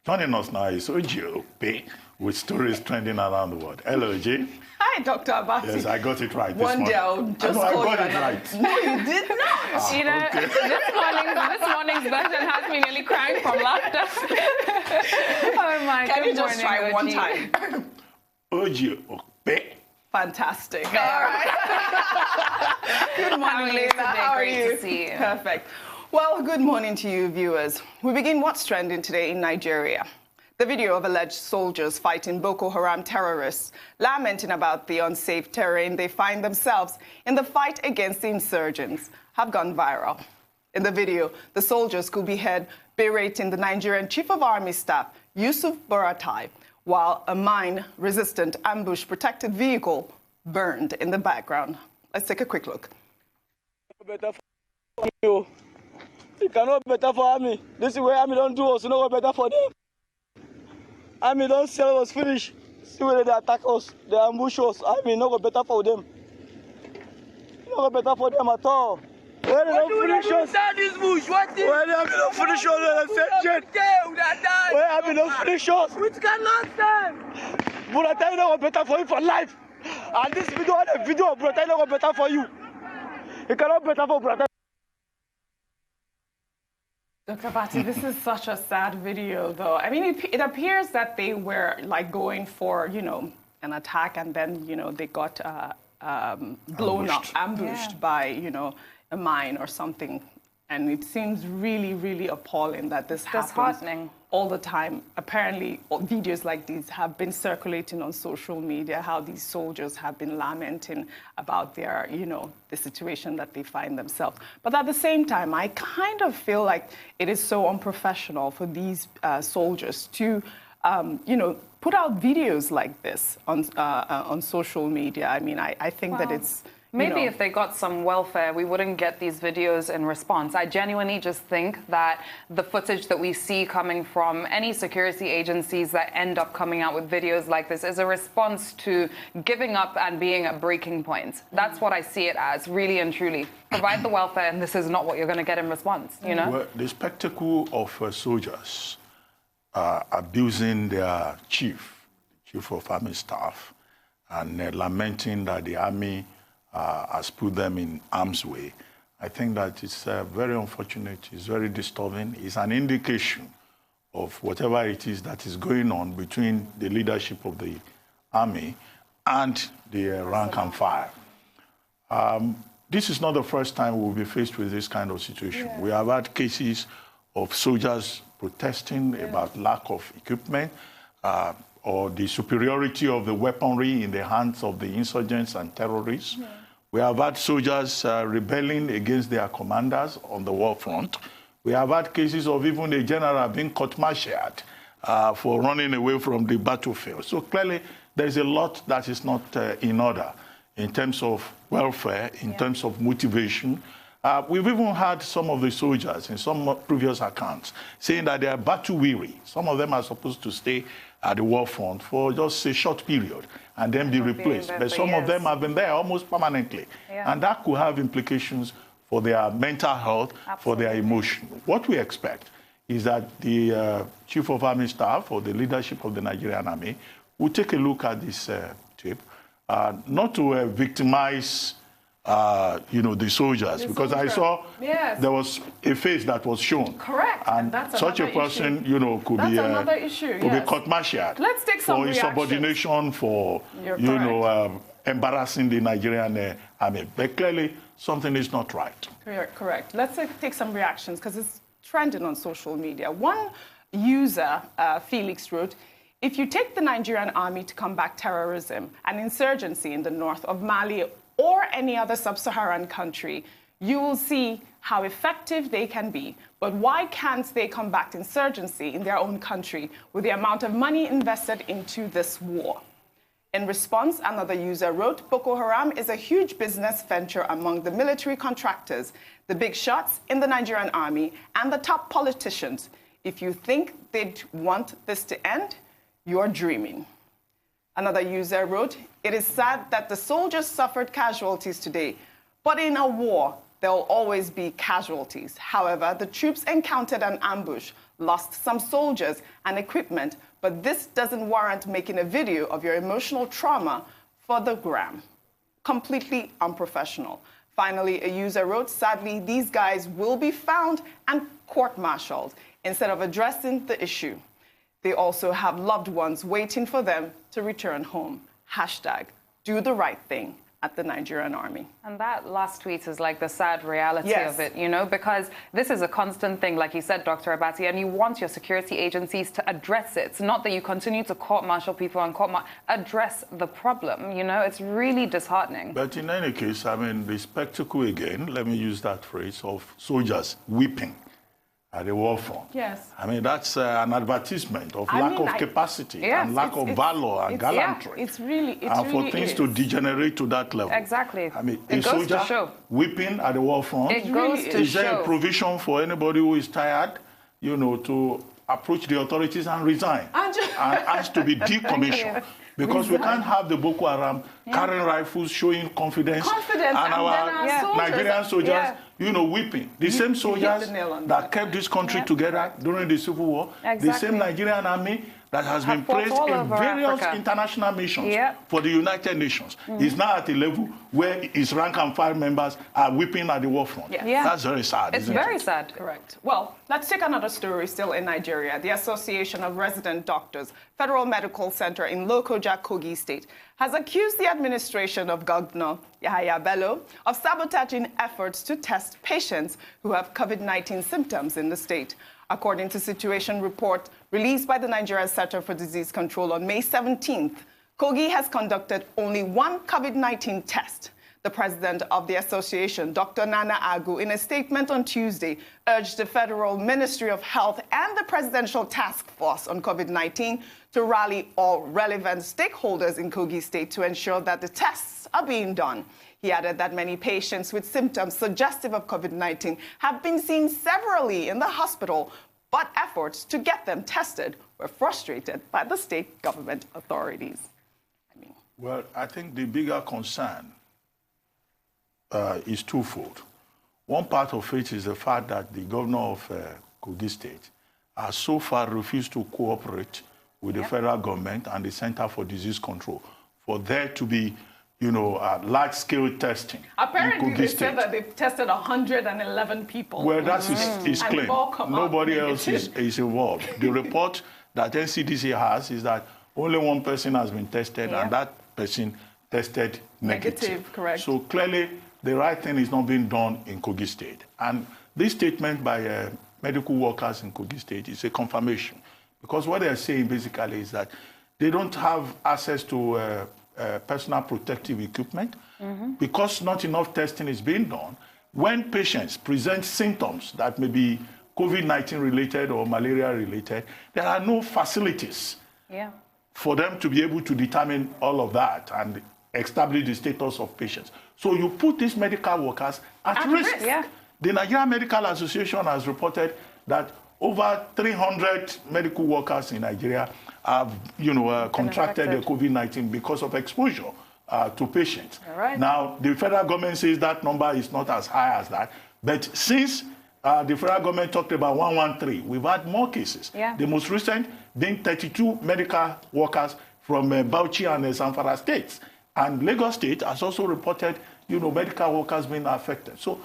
Joining us now is Okpe with stories trending around the world. Hello, Oji. Hi, Dr. Abati. Yes, I got it right. One day I'll just call I got you it right. No, you did not. You know, okay. this morning's version has me nearly crying from laughter. Oh my God. Can you just try one time? Oji Okpe. Fantastic. All right. Good morning, Lisa. How are Great you? to see you. Perfect. Well, good morning to you, viewers. We begin what's trending today in Nigeria. The video of alleged soldiers fighting Boko Haram terrorists, lamenting about the unsafe terrain they find themselves in the fight against the insurgents, have gone viral. In the video, the soldiers could be heard berating the Nigerian Chief of Army Staff, Yusuf Berate, while a mine-resistant ambush-protected vehicle burned in the background. Let's take a quick look. Better for you. It cannot better for Army. This is where Army don't do us, no better for them. Army don't sell us finish. See where they attack us, they ambush us. Army no go better for them. No go better for them at all. Where they don't finish us. This bush? What is? Where they Army don't finish us, where Army don't finish us. Which cannot stand. Burata no go better for you for life. And this video of Burata no go better for you. It cannot better for Burata. Dr. Bati, this is such a sad video, though. I mean, it appears that they were, like, going for, you know, an attack, and then, you know, they got blown up, ambushed by, you know, a mine or something. And it seems really, really appalling that this happens all the time. Apparently, videos like these have been circulating on social media, how these soldiers have been lamenting about their, you know, the situation that they find themselves. But at the same time, I kind of feel like it is so unprofessional for these soldiers to, you know, put out videos like this on social media. I mean, I think that it's... Maybe if they got some welfare, we wouldn't get these videos in response. I genuinely just think that the footage that we see coming from any security agencies that end up coming out with videos like this is a response to giving up and being at breaking point. That's what I see it as, really and truly. Provide the welfare, and this is not what you're going to get in response, you know? Well, the spectacle of soldiers abusing their chief of army staff, and lamenting that the army has put them in harm's way. I think that it's very unfortunate, it's very disturbing. It's an indication of whatever it is that is going on between the leadership of the army and the rank and file. This is not the first time we'll be faced with this kind of situation. Yeah. We have had cases of soldiers protesting about lack of equipment, or the superiority of the weaponry in the hands of the insurgents and terrorists. Yeah. We have had soldiers rebelling against their commanders on the war front. We have had cases of even a general being court-martialed for running away from the battlefield. So clearly, there's a lot that is not in order in terms of welfare, in terms of motivation. We've even had some of the soldiers in some previous accounts saying that they are battle-weary. Some of them are supposed to stay at the war front for just a short period and then be replaced. But some of them have been there almost permanently. Yeah. And that could have implications for their mental health, for their emotion. What we expect is that the Chief of Army Staff or the leadership of the Nigerian Army will take a look at this tape, not to victimize you know, the soldiers, because I saw there was a face that was shown. Correct. And that's such a person, issue. You know, could be another issue. Could be court-martialed. Let's take some for insubordination, for you know, embarrassing the Nigerian army. But clearly, something is not right. Correct. Let's take some reactions because it's trending on social media. One user, Felix, wrote, "If you take the Nigerian army to combat terrorism and insurgency in the north of Mali or any other sub-Saharan country, you will see how effective they can be. But why can't they combat insurgency in their own country with the amount of money invested into this war?" In response, another user wrote, "Boko Haram is a huge business venture among the military contractors, the big shots in the Nigerian army, and the top politicians. If you think they'd want this to end, you're dreaming." Another user wrote, "It is sad that the soldiers suffered casualties today, but in a war, there will always be casualties. However, the troops encountered an ambush lost some soldiers and equipment, but this doesn't warrant making a video of your emotional trauma for the gram. Completely unprofessional. Finally, a user wrote, sadly, these guys will be found and court-martialed instead of addressing the issue. They also have loved ones waiting for them to return home. Hashtag, do the right thing at the Nigerian army. And that last tweet is like the sad reality Yes. of it, you know, because this is a constant thing, like you said, Dr. Abati, and you want your security agencies to address it. It's not that you continue to court-martial people and address the problem, you know, it's really disheartening. But in any case, I mean, the spectacle again, let me use that phrase, of soldiers weeping at the war front. Yes. I mean, that's an advertisement of lack of capacity Yes, and lack of valor and gallantry. It's really, and for things to degenerate to that level. Exactly. I mean, It a goes to show. soldier weeping at the war front. It goes to Is there show. a provision for anybody who is tired, you know, to approach the authorities and resign and ask to be decommissioned? Because we can't have the Boko Haram carrying rifles, showing confidence, and our Nigerian soldiers, you know, weeping. The same soldiers that kept this country together during the Civil War, the same Nigerian army that has been placed in various international missions for the United Nations is now at a level where its rank and file members are weeping at the war front. That's very sad. It's very sad. Correct. Well, let's take another story still in Nigeria. The Association of Resident Doctors, Federal Medical Center in Lokoja, Kogi State, has accused the administration of Governor Yahaya Bello of sabotaging efforts to test patients who have COVID-19 symptoms in the state. According to Situation Report released by the Nigerian Center for Disease Control on May 17th, Kogi has conducted only one COVID-19 test. The president of the association, Dr. Nana Agu, in a statement on Tuesday, urged the Federal Ministry of Health and the Presidential Task Force on COVID-19 to rally all relevant stakeholders in Kogi State to ensure that the tests are being done. He added that many patients with symptoms suggestive of COVID-19 have been seen severally in the hospital, but efforts to get them tested were frustrated by the state government authorities. Well, I think the bigger concern is twofold. One part of it is the fact that the governor of Kogi State has so far refused to cooperate with the federal government and the Center for Disease Control for there to be, you know, large-scale testing. Apparently, they said that they've tested 111 people. Well, that's his claim. Nobody else is involved. The report that NCDC has is that only one person has been tested, and that person tested negative. Correct. So clearly, the right thing is not being done in Kogi State. And this statement by medical workers in Kogi State is a confirmation. Because what they're saying basically is that they don't have access to personal protective equipment because not enough testing is being done. When patients present symptoms that may be COVID-19 related or malaria related, there are no facilities for them to be able to determine all of that and establish the status of patients. So you put these medical workers at risk. The Nigerian Medical Association has reported that over 300 medical workers in Nigeria have, you know, contracted the COVID-19 because of exposure to patients. Now, the federal government says that number is not as high as that, but since the federal government talked about 113, we've had more cases. The most recent being 32 medical workers from Bauchi and Zamfara states. And Lagos State has also reported, you know, medical workers being affected. So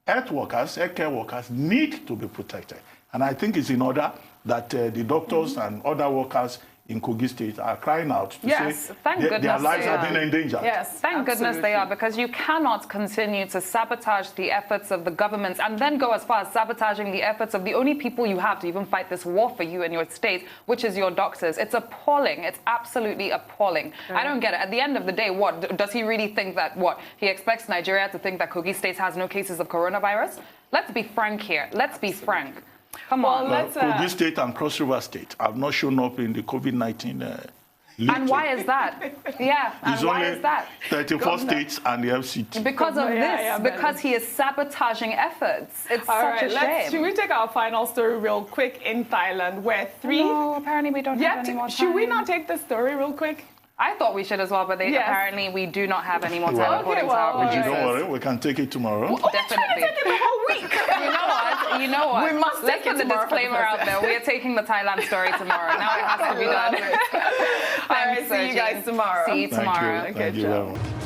health workers, healthcare workers need to be protected. And I think it's in order that the doctors and other workers in Kogi State are crying out to say their lives are being endangered. Thank goodness they are, because you cannot continue to sabotage the efforts of the governments and then go as far as sabotaging the efforts of the only people you have to even fight this war for you in your state, which is your doctors. It's appalling. It's absolutely appalling. I don't get it. At the end of the day, what? Does he really think that, he expects Nigeria to think that Kogi State has no cases of coronavirus? Let's be frank here. Let's be frank. Come on. Kogi State and Cross River State have not shown up in the COVID-19 and why is that? And why is that? 34 states and the FCT. Because of this, because he is sabotaging efforts. It's such a shame. Should we take our final story real quick in Thailand, where No, apparently we don't have any more time. Should we not take the story real quick? I thought we should as well, but apparently we do not have any more time according to our producers. Don't worry, we can take it tomorrow. Definitely. Take it the whole week. You know what? You know what? We must Let's take put it the tomorrow for the disclaimer out there. We are taking the Thailand story tomorrow. Now it has to be done. All right, see you guys tomorrow. See you tomorrow. Thank you. Thank you very much.